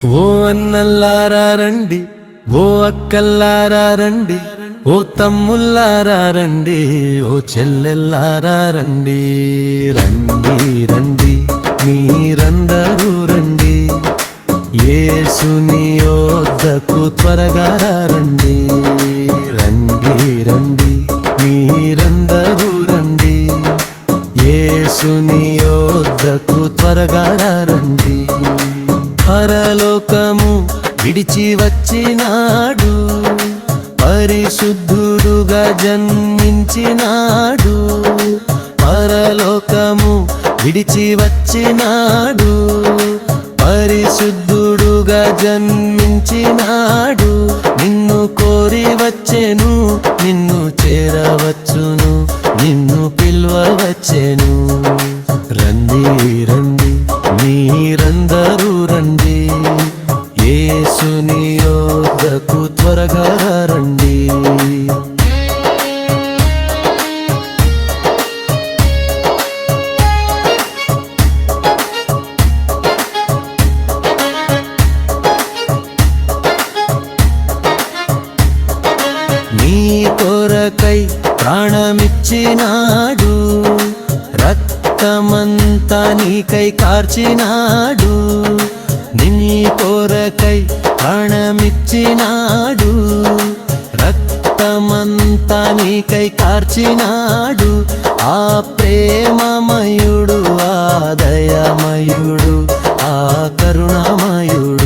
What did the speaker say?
ఓ అన్నల్లారా రండి, ఓ అక్కల్లారా రండి, ఓ తమ్ముల్లారా రండి, ఓ చెల్లెల్లారా రండి. రండి రండి మీరందరూ రండి, యేసుని యొద్దకు త్వరగా రండి. రండి రండి మీరందరూ రండి, యేసుని యొద్దకు త్వరగా రండి. పరలోకము విడిచి వచ్చినాడు, పరిశుద్ధుడుగా జన్మించినాడు. పరలోకము విడిచి వచ్చినాడు, పరిశుద్ధుడుగా జన్మించినాడు. నిన్ను కోరి వచ్చెను, నిన్ను చేరవచ్చును, నిన్ను పిలువవచ్చెను. రండి రండి మీరందరూ రండి, యేసుని యొద్దకు త్వరగా రండి. నీ కొరకై ప్రాణమిచ్చినాడు, రక్తమంతా నీకై కార్చినాడు. నీ కొరకై ప్రాణమిచ్చినాడు, రక్తమంతా నీకై కార్చినాడు. ఆ ప్రేమమయుడు, ఆ దయామయుడు, ఆ కరుణామయుడు.